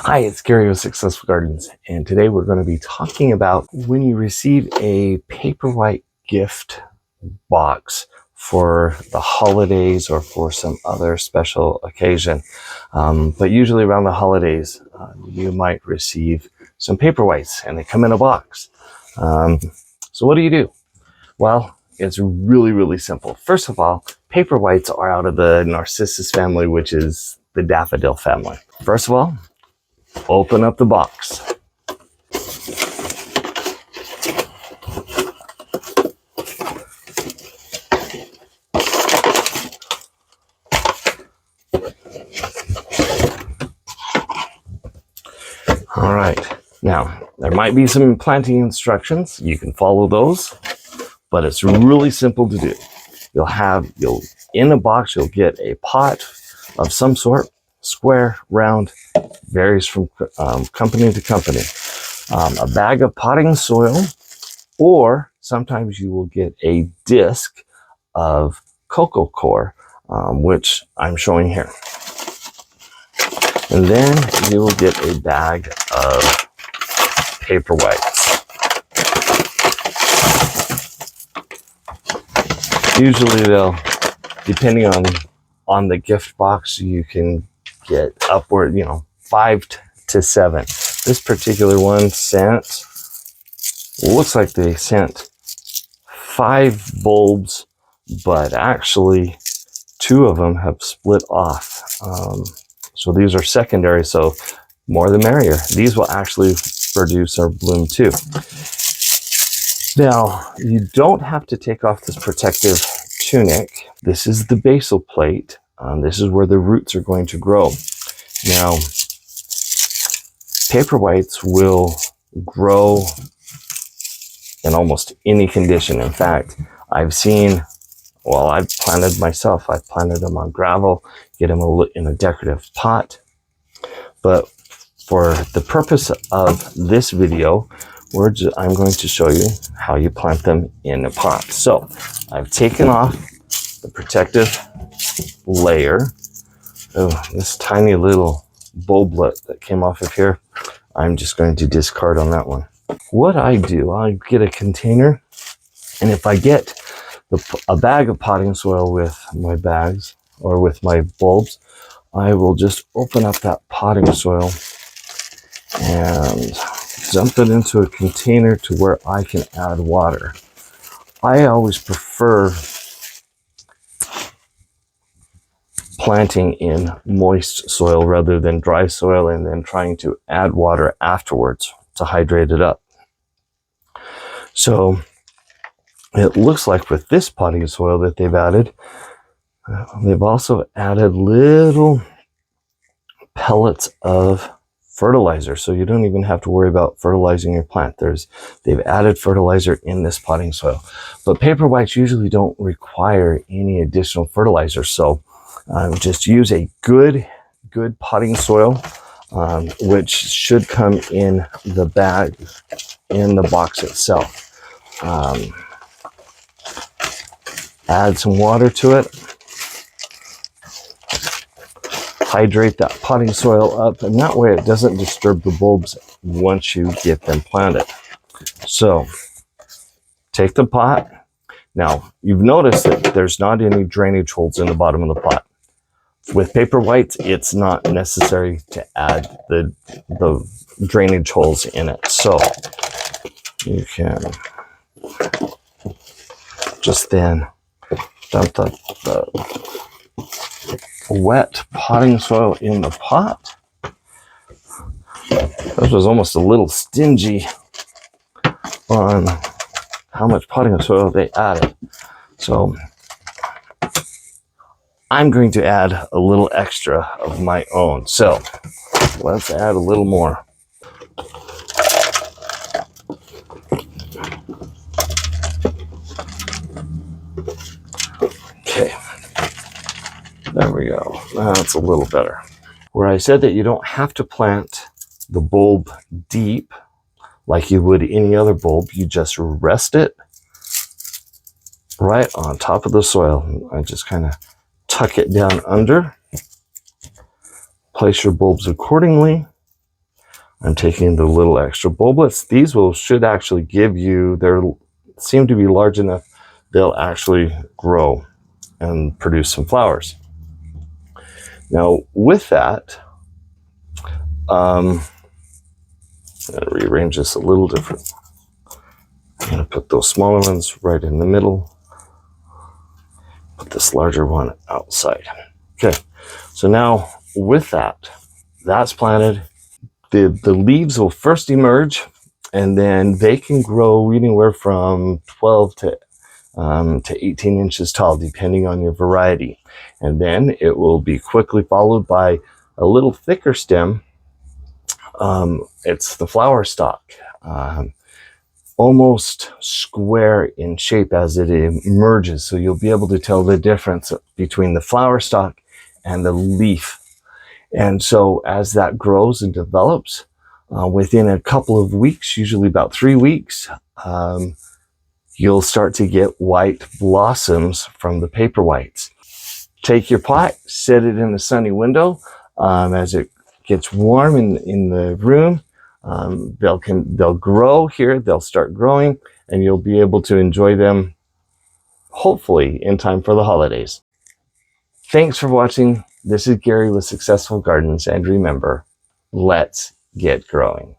Hi, it's Gary with Successful Gardens, and today we're going to be talking about when you receive a Paperwhite gift box for the holidays or for some other special occasion. But usually around the holidays, you might receive some Paperwhites, and they come in a box. So what do you do? Well, it's really, really simple. First of all, Paperwhites are out of the Narcissus family, which is the daffodil family. First of all, open up the box. All right, now there might be some planting instructions. You can follow those, but it's really simple to do. You'll in a box, you'll get a pot of some sort, square, round, varies from company to company. A bag of potting soil, or sometimes you will get a disc of cocoa coir, which I'm showing here. And then you will get a bag of Paperwhites. Usually depending on the gift box, you can get upward, 5 to 7. This particular one looks like they sent 5 bulbs, but actually 2 of them have split off. So these are secondary, so more the merrier. These will actually produce or bloom too. Now, you don't have to take off this protective tunic. This is the basal plate. This is where the roots are going to grow. Now, Paperwhites will grow in almost any condition. In fact, I've planted myself. I've planted them on gravel, get them in a decorative pot. But for the purpose of this video, I'm going to show you how you plant them in a pot. So I've taken off the protective layer. Oh, this tiny little bulblet that came off of here, I'm just going to discard on that one. What I do, I get a container, and if I get a bag of potting soil with my bags or with my bulbs, I will just open up that potting soil and dump it into a container to where I can add water. I always prefer planting in moist soil rather than dry soil and then trying to add water afterwards to hydrate it up. So it looks like with this potting soil that they've also added little pellets of fertilizer, so you don't even have to worry about fertilizing your plant. They've added fertilizer in this potting soil, but Paperwhites usually don't require any additional fertilizer. So just use a good potting soil, which should come in the bag, in the box itself. Add some water to it. Hydrate that potting soil up, and that way it doesn't disturb the bulbs once you get them planted. So take the pot. Now, you've noticed that there's not any drainage holes in the bottom of the pot. With Paperwhites, it's not necessary to add the drainage holes in it. So you can just then dump the wet potting soil in the pot. This was almost a little stingy on how much potting soil they added. So I'm going to add a little extra of my own. So let's add a little more. Okay. There we go. That's a little better. Where I said that you don't have to plant the bulb deep like you would any other bulb, you just rest it right on top of the soil. I just kind of tuck it down under. Place your bulbs accordingly. I'm taking the little extra bulblets. These should actually give you, they seem to be large enough, they'll actually grow and produce some flowers. Now with that, I'm going to rearrange this a little different. I'm going to put those smaller ones right in the middle. Put this larger one outside. Okay, so now with that, that's planted. The leaves will first emerge, and then they can grow anywhere from 12 to 18 inches tall, depending on your variety. And then it will be quickly followed by a little thicker stem. It's the flower stalk, almost square in shape as it emerges. So you'll be able to tell the difference between the flower stalk and the leaf. And so as that grows and develops, within a couple of weeks, usually about 3 weeks, you'll start to get white blossoms from the paperwhites. Take your pot, set it in a sunny window. As it gets warm in the room, they'll grow here, they'll start growing, and you'll be able to enjoy them hopefully in time for the holidays. Thanks for watching. This is Gary with Successful Gardens, and remember, let's get growing.